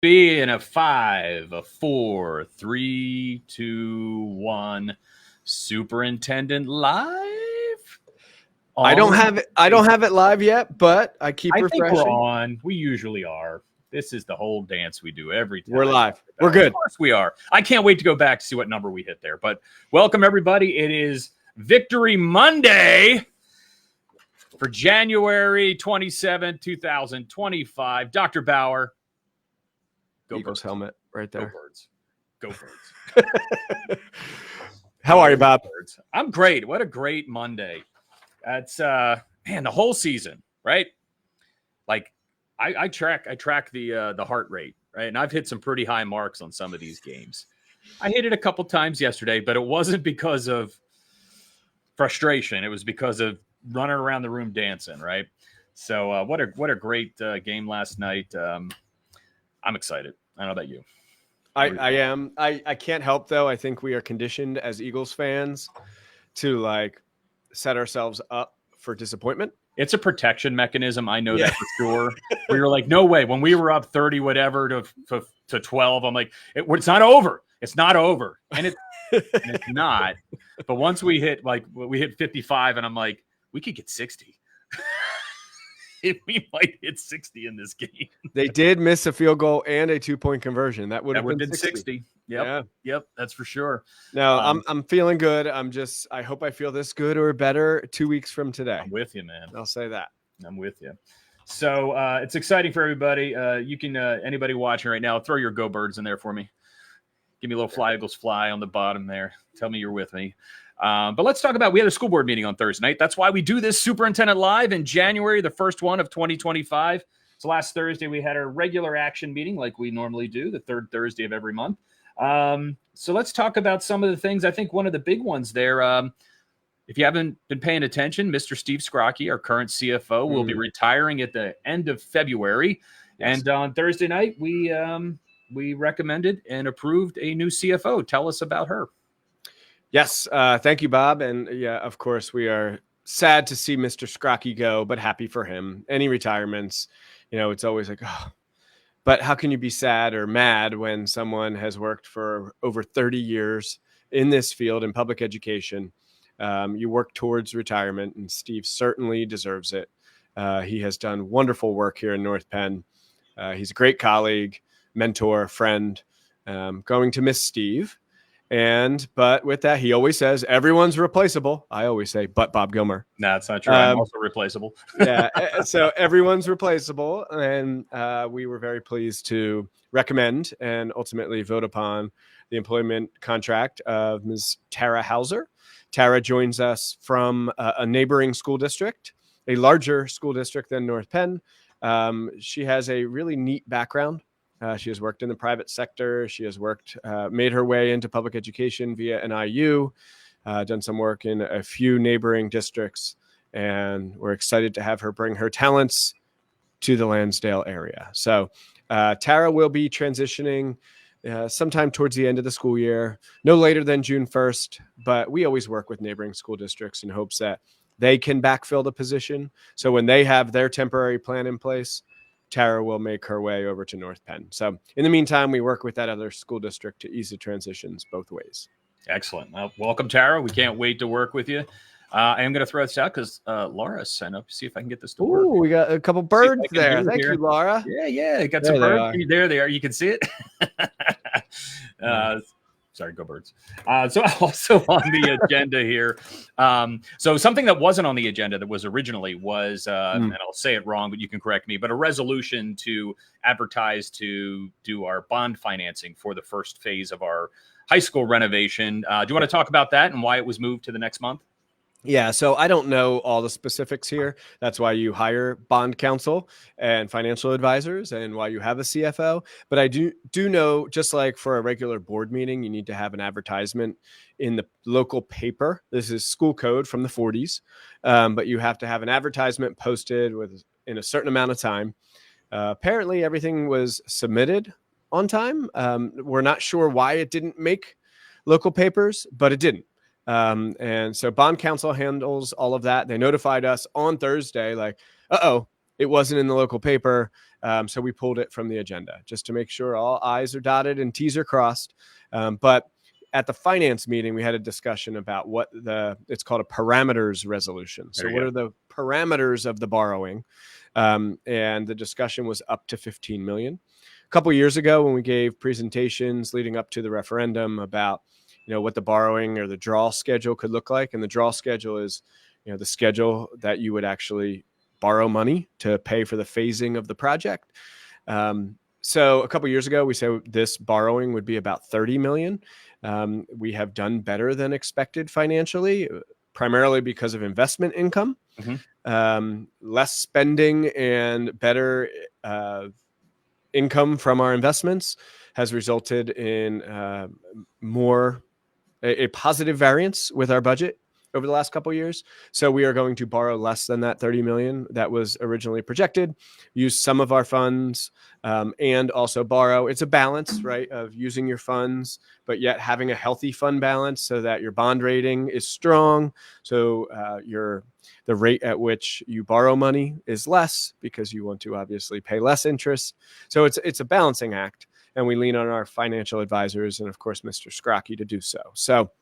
Be in a 5, a 4, 3, 2, 1. Superintendent live. I don't have it. I don't have it live yet, but I keep I think we're refreshing. on. We usually are. This is the whole dance we do every time. We're live. We're good. Of course we are. I can't wait to go back to see what number we hit there. But welcome everybody. It is Victory Monday for January 27, 2025. Dr. Bauer. Go Eagles helmet right there. Go Birds. Go Birds. How are you, Bob? Birds. I'm great. What a great Monday. That's the whole season, right? Like I track the heart rate, right? And I've hit some pretty high marks on some of these games. I hit it a couple times yesterday, but it wasn't because of frustration. It was because of running around the room dancing, right? So what a great game last night. I'm excited. I don't know about you. I am. I can't help, though. I think we are conditioned as Eagles fans to set ourselves up for disappointment. It's a protection mechanism. I know that for sure. We were like, no way. When we were up 30, whatever to 12, I'm like, it's not over. It's not over. And it's not. But once we hit 55 and I'm like, we could get 60. We might hit 60 in this game. They did miss a field goal and a 2-point conversion. That would have been 60. Yep, that's for sure. No, I'm feeling good. I hope I feel this good or better 2 weeks from today. I'm with you, man. I'll say that. I'm with you. So it's exciting for everybody. You can anybody watching right now, throw your Go Birds in there for me. Give me a little Fly Eagles Fly on the bottom there. Tell me you're with me. But let's talk about, we had a school board meeting on Thursday night. That's why we do this Superintendent Live in January, the first one of 2025. So last Thursday, we had our regular action meeting like we normally do, the third Thursday of every month. So let's talk about some of the things. I think one of the big ones there, if you haven't been paying attention, Mr. Steve Scrocky, our current CFO, will be retiring at the end of February. Yes. And on Thursday night, we recommended and approved a new CFO. Tell us about her. Yes. Thank you, Bob. And yeah, of course, we are sad to see Mr. Scrocky go, but happy for him. Any retirements, it's always like, oh, but how can you be sad or mad when someone has worked for over 30 years in this field in public education? You work towards retirement, and Steve certainly deserves it. He has done wonderful work here in North Penn. He's a great colleague, mentor, friend. Going to miss Steve. But with that, he always says everyone's replaceable. I always say, but Bob Gilmer. No, that's not true. I'm also replaceable. Yeah. So everyone's replaceable. And we were very pleased to recommend and ultimately vote upon the employment contract of Ms. Tara Hauser. Tara joins us from a neighboring school district, a larger school district than North Penn. She has a really neat background. She has worked in the private sector. She has made her way into public education via NIU, done some work in a few neighboring districts, and we're excited to have her bring her talents to the Lansdale area. So Tara will be transitioning sometime towards the end of the school year, no later than June 1st, but we always work with neighboring school districts in hopes that they can backfill the position. So when they have their temporary plan in place, Tara will make her way over to North Penn. So in the meantime, we work with that other school district to ease the transitions both ways. Excellent. Well, welcome, Tara. We can't wait to work with you. I am going to throw this out because Laura sent up. See if I can get this to work. Ooh, we got a couple birds there. Thank you, Laura. Yeah. Got some birds. There they are. You can see it. Sorry, go Birds. So also on the agenda here. So something that wasn't on the agenda that was originally was, and I'll say it wrong, but you can correct me, but a resolution to advertise to do our bond financing for the first phase of our high school renovation. Do you want to talk about that and why it was moved to the next month? Yeah, so I don't know all the specifics here. That's why you hire bond counsel and financial advisors and why you have a CFO. But I do know, just like for a regular board meeting, you need to have an advertisement in the local paper. This is school code from the 40s. But you have to have an advertisement posted in a certain amount of time. Apparently, everything was submitted on time. We're not sure why it didn't make local papers, but it didn't. And so bond counsel handles all of that. They notified us on Thursday, like, it wasn't in the local paper. So we pulled it from the agenda just to make sure all I's are dotted and T's are crossed. But at the finance meeting, we had a discussion about it's called a parameters resolution. So what are the parameters of the borrowing? And the discussion was up to 15 million. A couple of years ago, when we gave presentations leading up to the referendum about, what the borrowing or the draw schedule could look like. And the draw schedule is, the schedule that you would actually borrow money to pay for the phasing of the project. So a couple of years ago, we said this borrowing would be about 30 million. We have done better than expected financially, primarily because of investment income, less spending and better income from our investments has resulted in a positive variance with our budget over the last couple of years. So we are going to borrow less than that 30 million that was originally projected, use some of our funds, and also borrow. It's a balance, right, of using your funds, but yet having a healthy fund balance so that your bond rating is strong. So the rate at which you borrow money is less because you want to obviously pay less interest. So it's a balancing act, and we lean on our financial advisors and, of course, Mr. Scrocky to do so. So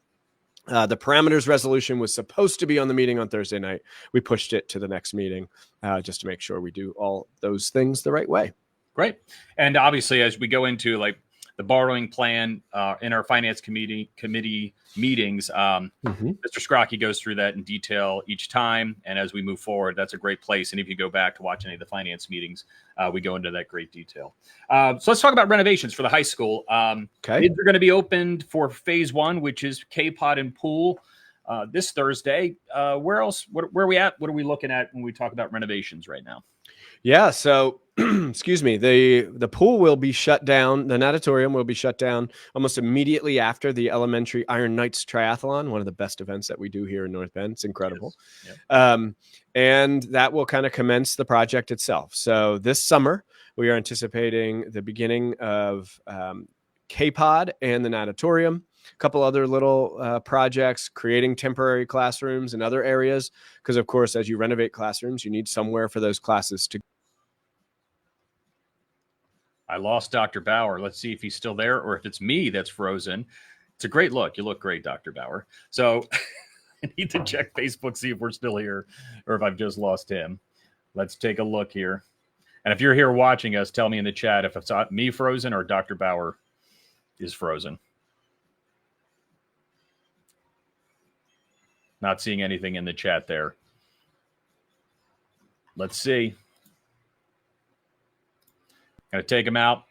the parameters resolution was supposed to be on the meeting on Thursday night. We pushed it to the next meeting just to make sure we do all those things the right way. Great. And obviously, as we go into the borrowing plan in our finance committee meetings, Mr. Scrocky goes through that in detail each time. And as we move forward, that's a great place. And if you go back to watch any of the finance meetings, we go into that great detail. So let's talk about renovations for the high school. Bids are going to be opened for phase 1, which is K-Pod and pool this Thursday. Where else? Where are we at? What are we looking at when we talk about renovations right now? Yeah. So, excuse me, the pool will be shut down. The natatorium will be shut down almost immediately after the elementary Iron Knights Triathlon, one of the best events that we do here in North Bend. It's incredible. Yes. Yep. And that will kind of commence the project itself. So this summer, we are anticipating the beginning of K-Pod and the natatorium. A couple other little projects, creating temporary classrooms in other areas. Because, of course, as you renovate classrooms, you need somewhere for those classes to go. I lost Dr. Bauer. Let's see if he's still there or if it's me that's frozen. It's a great look. You look great, Dr. Bauer. So I need to check Facebook, see if we're still here or if I've just lost him. Let's take a look here. And if you're here watching us, tell me in the chat if it's me frozen or Dr. Bauer is frozen. Not seeing anything in the chat there. Let's see. Going to take him out.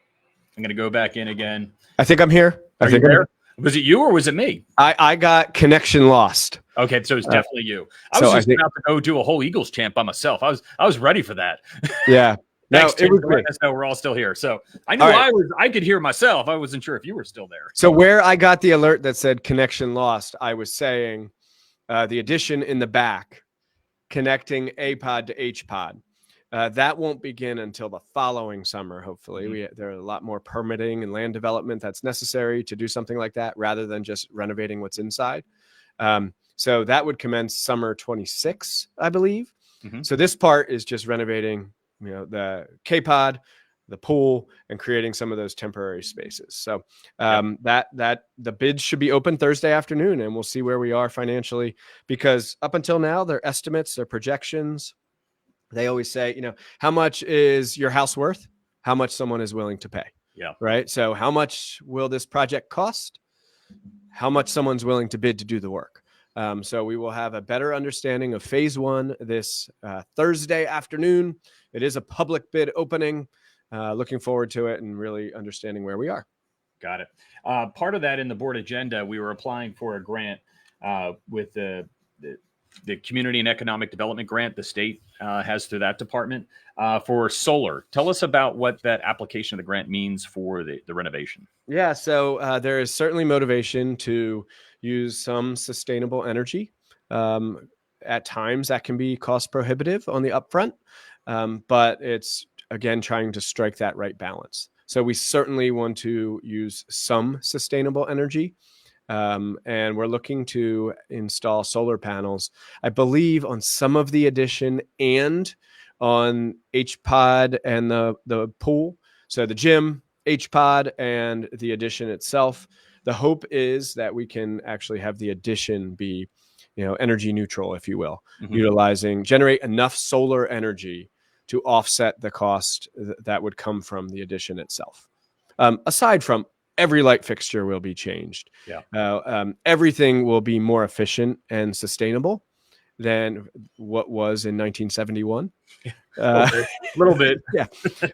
I'm going to go back in again. I think I'm here. Are you there? Was it you or was it me? I got connection lost. Okay, so it's definitely you. I was just about to go do a whole Eagles chant by myself. I was ready for that. Yeah. Thanks, Tim, for letting us know we're all still here. So I knew I could hear myself. I wasn't sure if you were still there. So where I got the alert that said connection lost, I was saying the addition in the back, connecting A-pod to H-pod. That won't begin until the following summer, hopefully. There are a lot more permitting and land development that's necessary to do something like that rather than just renovating what's inside. So that would commence summer 26, I believe. So this part is just renovating, the K-Pod, the pool, and creating some of those temporary spaces. So that the bids should be open Thursday afternoon, and we'll see where we are financially, because up until now, their estimates, their projections, they always say, how much is your house worth? How much someone is willing to pay. Yeah. Right. So how much will this project cost? How much someone's willing to bid to do the work. So we will have a better understanding of phase 1 this Thursday afternoon. It is a public bid opening. Looking forward to it and really understanding where we are. Got it. Part of that in the board agenda, we were applying for a grant with the Community and Economic Development grant the state has through that department for solar. Tell us about what that application of the grant means for the renovation. Yeah, so there is certainly motivation to use some sustainable energy. At times that can be cost prohibitive on the upfront, but it's, again, trying to strike that right balance. So we certainly want to use some sustainable energy. And we're looking to install solar panels, I believe, on some of the addition and on HPod and the pool. So the gym, HPod, and the addition itself. The hope is that we can actually have the addition be, energy neutral, if you will, generate enough solar energy to offset the cost that would come from the addition itself. Aside from every light fixture will be changed. Everything will be more efficient and sustainable than what was in 1971. A little bit. Yeah.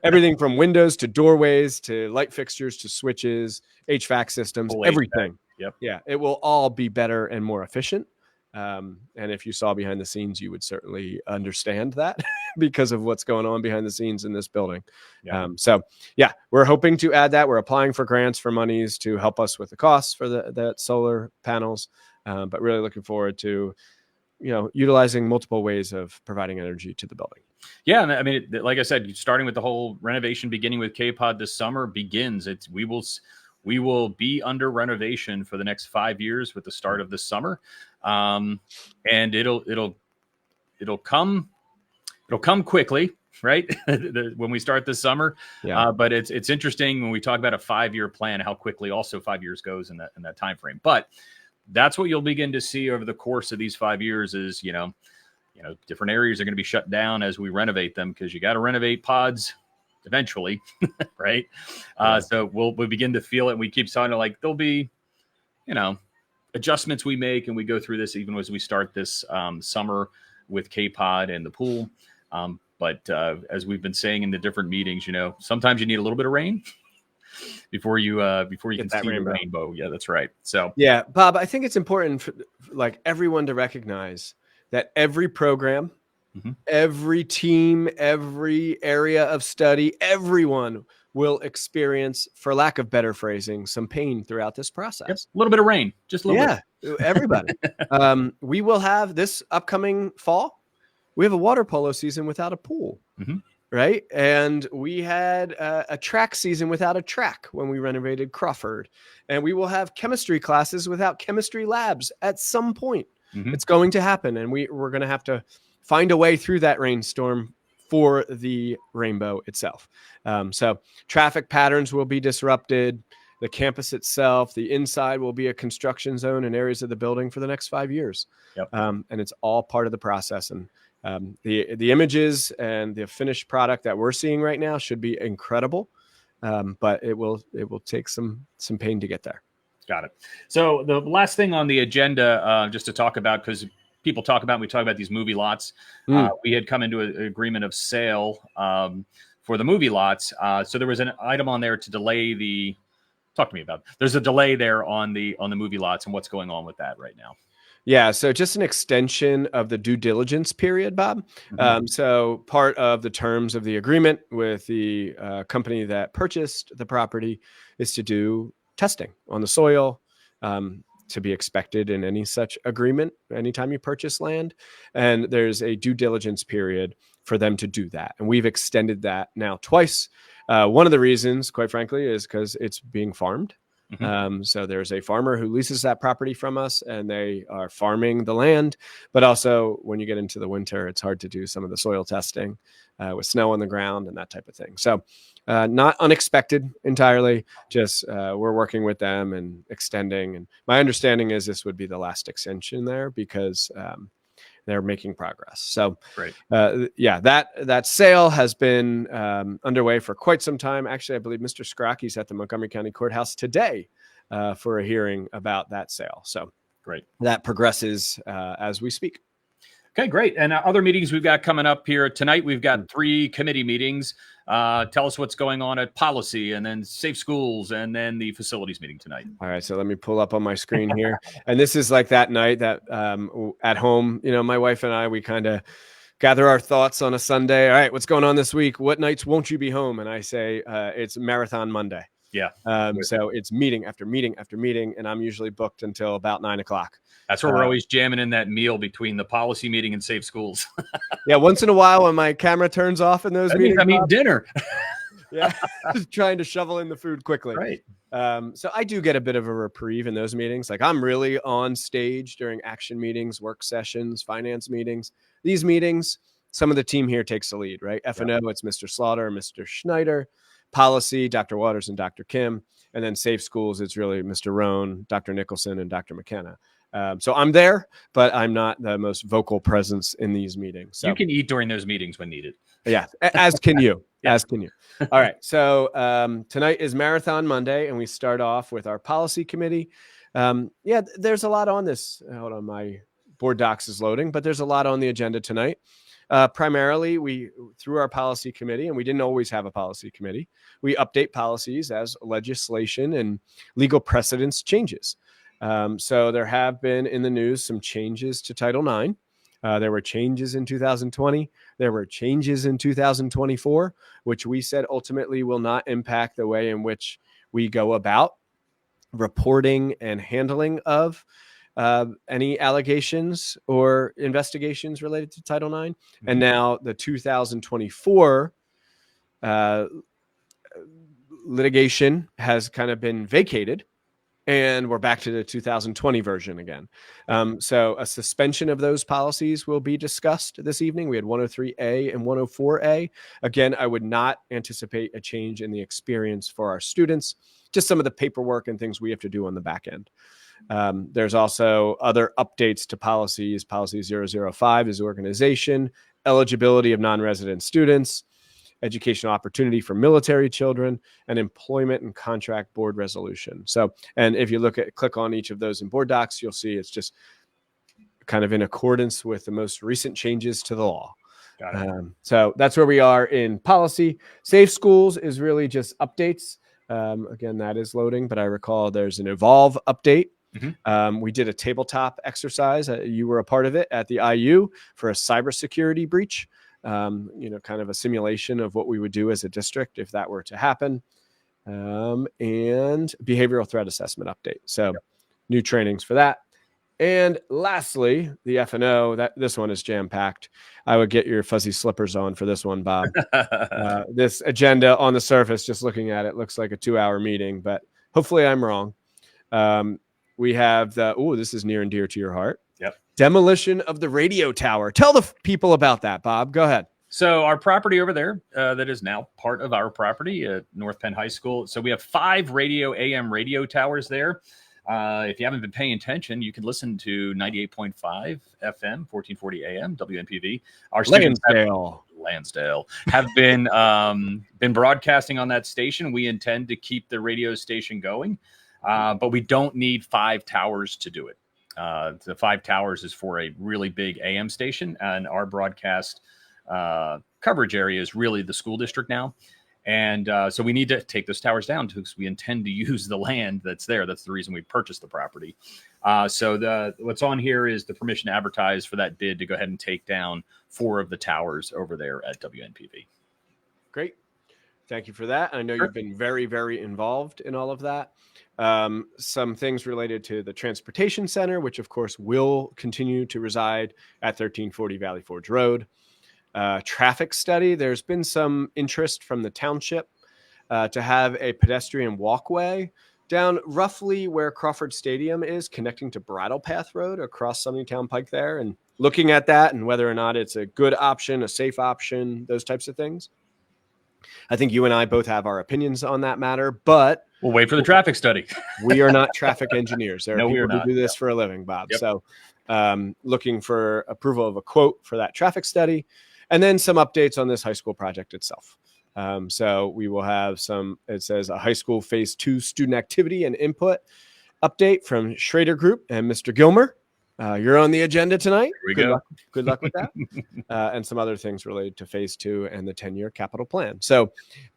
Everything from windows to doorways to light fixtures to switches, HVAC systems, Full everything. HVAC. Yep. Yeah. It will all be better and more efficient. And if you saw behind the scenes, you would certainly understand that because of what's going on behind the scenes in this building. We're hoping to add that. We're applying for grants for monies to help us with the costs for the solar panels, but really looking forward to utilizing multiple ways of providing energy to the building. Yeah, and I mean, like I said, starting with the whole renovation, beginning with K-Pod this summer begins. We will be under renovation for the next 5 years with the start of this summer, and it'll come quickly, right? When we start this summer. But it's interesting when we talk about a 5-year plan, how quickly also 5 years goes in that time frame. But that's what you'll begin to see over the course of these 5 years is, different areas are going to be shut down as we renovate them because you got to renovate pods eventually, right? So we'll begin to feel it. And we keep talking like there'll be, adjustments we make, and we go through this even as we start this summer with K-Pod and the pool. But as we've been saying in the different meetings, sometimes you need a little bit of rain before you can see the rainbow. Yeah, that's right. So yeah, Bob, I think it's important for everyone to recognize that every program, every team, every area of study, everyone will experience, for lack of better phrasing, some pain throughout this process. Yep. A little bit of rain, just a little bit. Yeah, everybody. We will have this upcoming fall. We have a water polo season without a pool. Right. And we had a track season without a track when we renovated Crawford. And we will have chemistry classes without chemistry labs at some point. It's going to happen. And we're going to have to find a way through that rainstorm for the rainbow itself. So traffic patterns will be disrupted. The campus itself, the inside will be a construction zone in areas of the building for the next 5 years. And it's all part of the process. And the images and the finished product that we're seeing right now should be incredible, but it will take some pain to get there. Got it. So the last thing on the agenda, just to talk about, because we talk about these movie lots. We had come into an agreement of sale for the movie lots. So there was an item on there to delay talk to me about it. There's a delay there on the movie lots and what's going on with that right now. Yeah, so just an extension of the due diligence period, Bob. So part of the terms of the agreement with the company that purchased the property is to do testing on the soil, to be expected in any such agreement anytime you purchase land. And there's a due diligence period for them to do that. And we've extended that now twice. One of the reasons, quite frankly, is because it's being farmed. So there's a farmer who leases that property from us and they are farming the land. But also when you get into the winter, it's hard to do some of the soil testing with snow on the ground and that type of thing. So not unexpected entirely, just we're working with them and extending. And my understanding is this would be the last extension there because they're making progress. So that sale has been underway for quite some time. Actually, I believe Mr. Scrocky's at the Montgomery County Courthouse today for a hearing about that sale. So great. That progresses as we speak. Okay, great. And other meetings we've got coming up here tonight. We've got 3 committee meetings. Tell us what's going on at policy and then safe schools and then the facilities meeting tonight. All right. So let me pull up on my screen here. And this is like that night that at home, my wife and I, we kind of gather our thoughts on a Sunday. All right, what's going on this week? What nights won't you be home? And I say it's Marathon Monday. Yeah. So it's meeting after meeting after meeting. And I'm usually booked until about 9 o'clock. That's where we're always jamming in that meal between the policy meeting and safe schools. Yeah. Once in a while when my camera turns off in those meetings, I'm eating dinner. Yeah. Just trying to shovel in the food quickly. Right. So I do get a bit of a reprieve in those meetings. Like I'm really on stage during action meetings, work sessions, finance meetings. These meetings, some of the team here takes the lead, right? F&O, it's Mr. Slaughter, Mr. Schneider. Policy, Dr. Waters and Dr. Kim. And then Safe Schools, it's really Mr. Rohn, Dr. Nicholson, and Dr. McKenna. So I'm there, but I'm not the most vocal presence in these meetings. So you can eat during those meetings when needed. Yeah, as can you. As can you. All right. So tonight is Marathon Monday, and we start off with our policy committee. There's a lot on this. Hold on, my board docs is loading, but there's a lot on the agenda tonight. Primarily, we, through our policy committee, and we didn't always have a policy committee, we update policies as legislation and legal precedents changes. So there have been in the news some changes to Title IX. There were changes in 2020. There were changes in 2024, which we said ultimately will not impact the way in which we go about reporting and handling of any allegations or investigations related to Title IX. Mm-hmm. And now the 2024 litigation has kind of been vacated. And we're back to the 2020 version again. So a suspension of those policies will be discussed this evening. We had 103A and 104A. Again, I would not anticipate a change in the experience for our students, just some of the paperwork and things we have to do on the back end. There's also other updates to policies. Policy 005 is organization, eligibility of non-resident students, educational opportunity for military children, and employment and contract board resolution. So, and if you click on each of those in board docs, you'll see it's just kind of in accordance with the most recent changes to the law. Got it. So that's where we are in policy. Safe Schools is really just updates. Again, that is loading, but I recall there's an Evolve update. Mm-hmm. We did a tabletop exercise. You were a part of it at the IU for a cybersecurity breach. Kind of a simulation of what we would do as a district if that were to happen, and behavioral threat assessment update. So new trainings for that. And lastly, the F&O, this one is jam-packed. I would get your fuzzy slippers on for this one, Bob. This agenda on the surface, just looking at it, looks like a 2-hour meeting, but hopefully I'm wrong. We have this is near and dear to your heart. Yep. Demolition of the radio tower. Tell the people about that, Bob. Go ahead. So our property over there, that is now part of our property at North Penn High School. So we have 5 AM radio towers there. If you haven't been paying attention, you can listen to 98.5 FM, 1440 AM, WNPV. Our Lansdale have been broadcasting on that station. We intend to keep the radio station going, but we don't need 5 towers to do it. The 5 towers is for a really big AM station, and our broadcast coverage area is really the school district now. And so we need to take those towers down because we intend to use the land that's there. That's the reason we purchased the property. So what's on here is the permission to advertise for that bid to go ahead and take down 4 of the towers over there at WNPV. Great. Thank you for that. I know you've been very, very involved in all of that. Some things related to the transportation center, which of course will continue to reside at 1340 Valley Forge Road. Traffic study. There's been some interest from the township to have a pedestrian walkway down roughly where Crawford Stadium is, connecting to Brattle Path Road across Summingtown Pike there, and looking at that and whether or not it's a good option, a safe option, those types of things. I think you and I both have our opinions on that matter, but we'll wait for the traffic study. We are not traffic engineers. There are people who do this for a living, Bob. Yep. So looking for approval of a quote for that traffic study, and then some updates on this high school project itself. So we will have it says a high school phase 2 student activity and input update from Schrader Group and Mr. Gilmer. You're on the agenda tonight. Good luck with that. And some other things related to phase 2 and the 10-year capital plan. So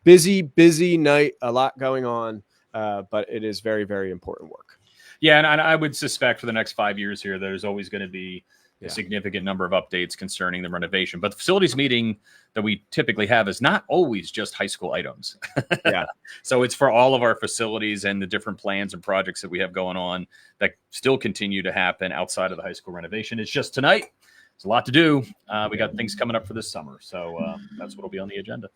busy night, a lot going on, but it is very, very important work. Yeah. And I would suspect for the next 5 years here, there's always going to be a significant number of updates concerning the renovation. But the facilities meeting that we typically have is not always just high school items. Yeah. So it's for all of our facilities and the different plans and projects that we have going on that still continue to happen outside of the high school renovation. It's just tonight. There's a lot to do. We got things coming up for this summer. So that's what will be on the agenda.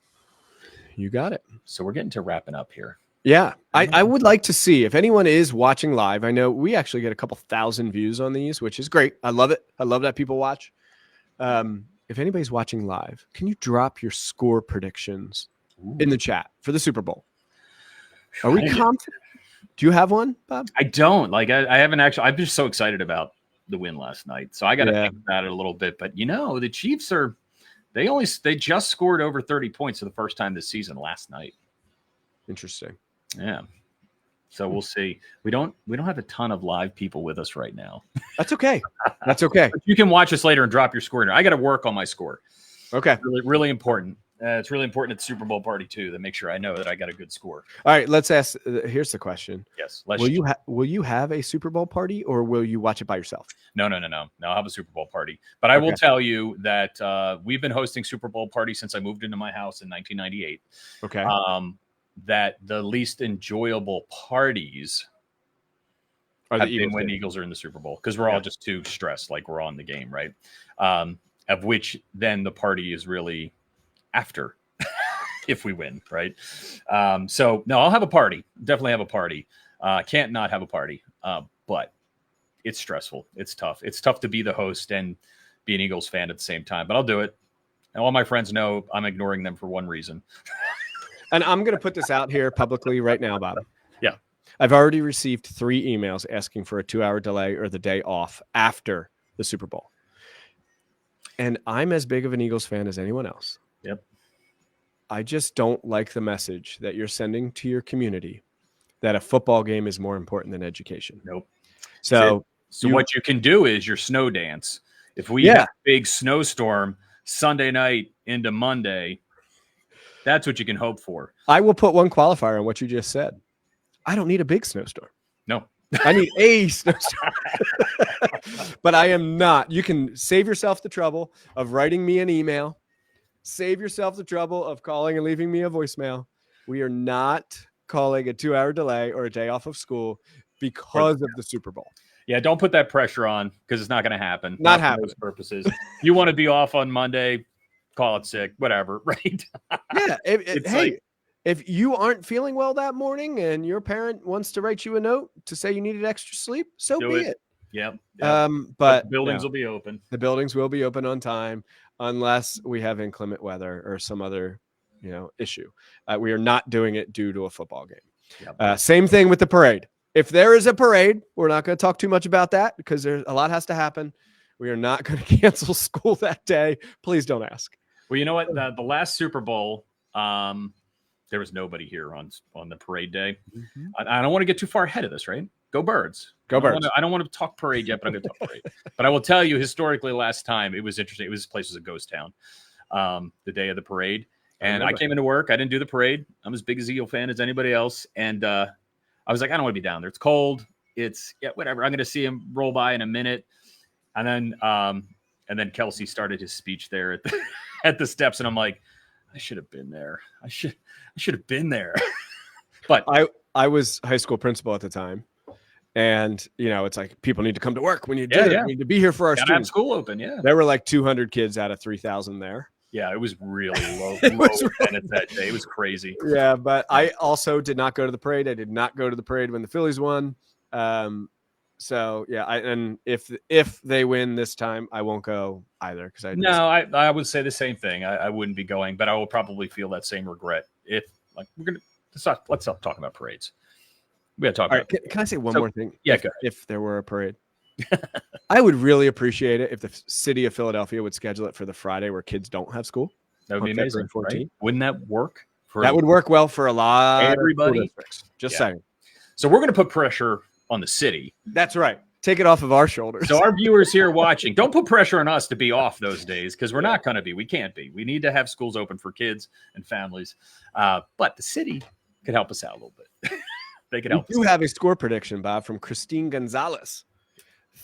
You got it. So we're getting to wrapping up here. Yeah, I would like to see if anyone is watching live. I know we actually get a couple thousand views on these, which is great. I love it. I love that people watch. if anybody's watching live, can you drop your score predictions in the chat for the Super Bowl? Are we confident? Do you have one, Bob? I don't. Like, I haven't actually. I'm just so excited about the win last night, so I got to think about it a little bit. But the Chiefs are. They just scored over 30 points for the first time this season last night. Interesting. Yeah. So we'll see. We don't have a ton of live people with us right now. That's okay. That's okay. You can watch us later and drop your score. I got to work on my score. Okay. Really, really important. It's really important at the Super Bowl party too to make sure I know that I got a good score. All right. Let's ask. Here's the question. Yes. Will you have a Super Bowl party or will you watch it by yourself? No. I'll have a Super Bowl party. But I will tell you that we've been hosting Super Bowl parties since I moved into my house in 1998. Okay. That the least enjoyable parties have been when the Eagles are in the Super Bowl because we're all just too stressed, like we're on the game, right? Of which then the party is really after if we win, right? So no, I'll have a party. Definitely have a party. Can't not have a party. But it's stressful. It's tough. It's tough to be the host and be an Eagles fan at the same time. But I'll do it. And all my friends know I'm ignoring them for one reason. And I'm going to put this out here publicly right now, Bob. Yeah. I've already received 3 emails asking for a 2-hour delay or the day off after the Super Bowl. And I'm as big of an Eagles fan as anyone else. Yep. I just don't like the message that you're sending to your community that a football game is more important than education. Nope. So what you can do is your snow dance. If we have a big snowstorm Sunday night into Monday, that's what you can hope for. I will put one qualifier on what you just said. I don't need a big snowstorm. No. I need a snowstorm. But I am not. You can save yourself the trouble of writing me an email. Save yourself the trouble of calling and leaving me a voicemail. We are not calling a 2-hour delay or a day off of school because of the Super Bowl. Yeah, don't put that pressure on because it's not going to happen. Not happening. For those purposes. You want to be off on Monday, call it sick, whatever, right? Yeah. If you aren't feeling well that morning and your parent wants to write you a note to say you needed extra sleep, so be it. Yep. But the buildings will be open. The buildings will be open on time unless we have inclement weather or some other, issue. We are not doing it due to a football game. Yep. Same thing with the parade. If there is a parade, we're not going to talk too much about that because a lot has to happen. We are not going to cancel school that day. Please don't ask. Well, you know what? The last Super Bowl, there was nobody here on the parade day. Mm-hmm. I don't want to get too far ahead of this, right? Go Birds. Go Birds. I don't want to talk parade yet, but I'm going to talk parade. But I will tell you, historically, last time, it was interesting. This place was a ghost town the day of the parade. And I came into work. I didn't do the parade. I'm as big a Eagle fan as anybody else. And I was like, I don't want to be down there. It's cold. It's whatever. I'm going to see him roll by in a minute. And then Kelsey started his speech there at the steps. And I'm like, I should have been there. I should have been there. But I was high school principal at the time. And, it's like people need to come to work when you do it. We need to be here for our students. Have school open, yeah. There were like 200 kids out of 3,000 there. Yeah, it was really low attendance that day. It was crazy. Yeah, but I also did not go to the parade. I did not go to the parade when the Phillies won. So yeah, and if they win this time, I won't go either because I would say the same thing. I wouldn't be going, but I will probably feel that same regret if let's stop talking about parades. We got to talk about. Can I say one more thing? Yeah, if there were a parade. I would really appreciate it if the city of Philadelphia would schedule it for the Friday where kids don't have school. That would be amazing. Right? Wouldn't that work? That would work well for a lot everybody. Of districts. Just saying. So we're going to put pressure on the city. That's right. Take it off of our shoulders. So our viewers here watching, don't put pressure on us to be off those days because we're not going to be. We can't be. We need to have schools open for kids and families. But the city could help us out a little bit. They could help us. You have a score prediction, Bob, from Christine Gonzalez.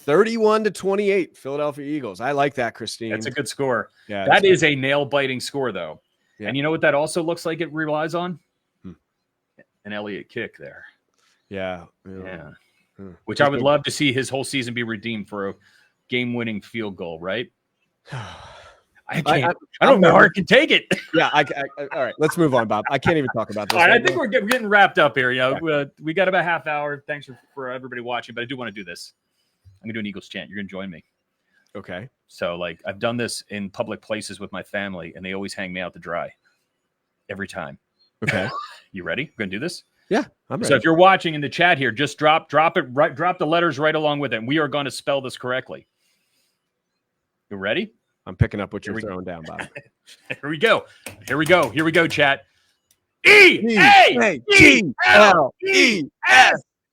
31-28, Philadelphia Eagles. I like that, Christine. That's a good score. Yeah, that is a nail-biting score, though. Yeah. And you know what that also looks like it relies on? An Elliott kick there. Yeah. Which I would love to see his whole season be redeemed for a game-winning field goal, right? I don't know how hard can take it. Yeah. All right. Let's move on, Bob. I can't even talk about this. All right, I think we're getting wrapped up here. We got about half hour. Thanks for everybody watching, but I do want to do this. I'm going to do an Eagles chant. You're going to join me. Okay. So like I've done this in public places with my family, and they always hang me out to dry every time. Okay. You ready? We're gonna do this. Yeah, I'm ready. So if you're watching in the chat here, just drop the letters right along with it. And we are going to spell this correctly. You ready? I'm picking up what you're throwing down, Bob. Here we go. Here we go, chat. E-A-G-L-E-S.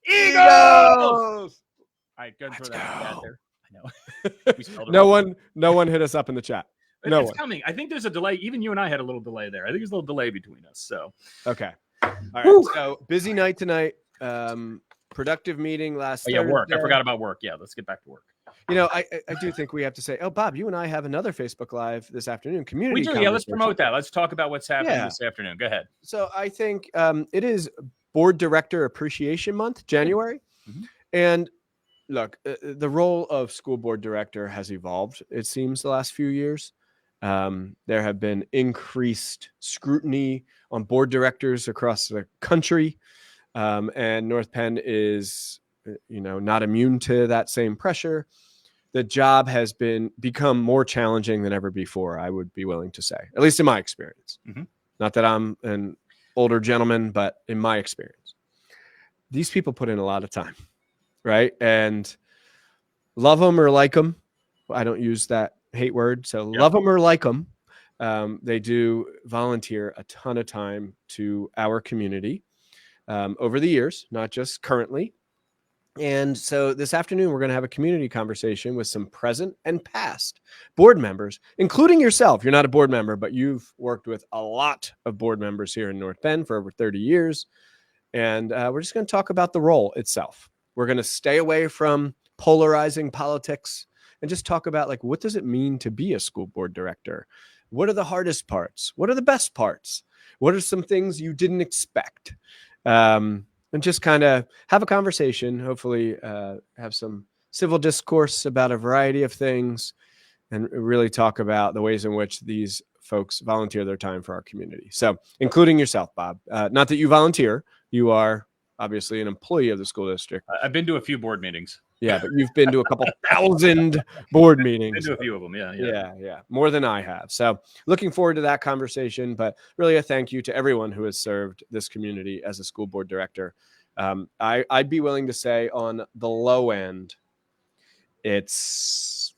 Eagles! All right, go and throw that in the chat there. I know. We spelled it wrong. No one hit us up in the chat. It's coming. I think there's a delay. Even you and I had a little delay there. I think there's a little delay between us. So okay. All right. So busy night tonight. Productive meeting last Thursday. Yeah, work. I forgot about work. Yeah, let's get back to work. You know, I do think we have to say, Bob, you and I have another Facebook Live this afternoon. Community. We do. Yeah, let's promote that. Let's talk about what's happening this afternoon. Go ahead. So I think it is Board Director Appreciation Month, January. Mm-hmm. And look, the role of school board director has evolved, it seems, the last few years. There have been increased scrutiny on board directors across the country. And North Penn is, not immune to that same pressure. The job has become more challenging than ever before, I would be willing to say, at least in my experience. Mm-hmm. Not that I'm an older gentleman, but in my experience, these people put in a lot of time, right? And love them or like them. I don't use that hate word. So love them or like them. They do volunteer a ton of time to our community over the years, not just currently. And so this afternoon, we're going to have a community conversation with some present and past board members, including yourself. You're not a board member, but you've worked with a lot of board members here in North Penn for over 30 years. And we're just going to talk about the role itself. We're going to stay away from polarizing politics and just talk about, like, what does it mean to be a school board director? What are the hardest parts? What are the best parts? What are some things you didn't expect? And just kind of have a conversation, hopefully have some civil discourse about a variety of things, and really talk about the ways in which these folks volunteer their time for our community. So including yourself, Bob, not that you volunteer, you are obviously an employee of the school district. I've been to a few board meetings. Yeah, but you've been to a couple thousand board meetings. Been to a few of them, yeah, more than I have. So looking forward to that conversation, but really a thank you to everyone who has served this community as a school board director. I'd be willing to say on the low end, it's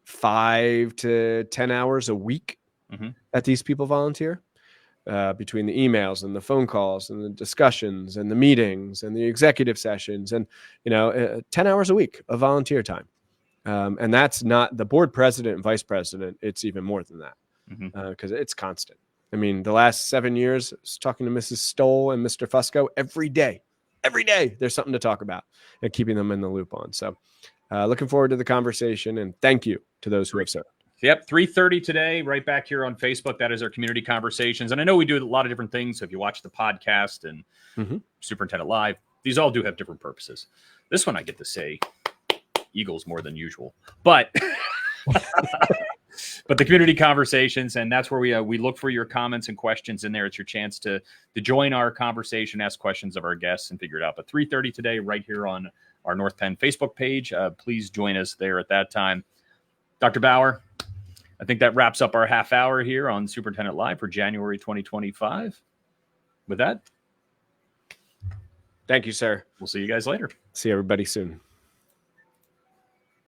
5 to 10 hours a week that these people volunteer. Between the emails and the phone calls and the discussions and the meetings and the executive sessions and, 10 hours a week of volunteer time. And that's not the board president and vice president. It's even more than that because it's constant. I mean, the last 7 years, I was talking to Mrs. Stoll and Mr. Fusco every day. There's something to talk about and keeping them in the loop on. So looking forward to the conversation, and thank you to those who have served. Yep, 3:30 today, right back here on Facebook. That is our community conversations. And I know we do a lot of different things. So if you watch the podcast and Superintendent Live, these all do have different purposes. This one I get to say Eagles more than usual. But but the community conversations, and that's where we look for your comments and questions in there. It's your chance to join our conversation, ask questions of our guests, and figure it out. But 3:30 today, right here on our North Penn Facebook page. Please join us there at that time. Dr. Bauer, I think that wraps up our half hour here on Superintendent Live for January 2025. With that, thank you, sir. We'll see you guys later. See everybody soon.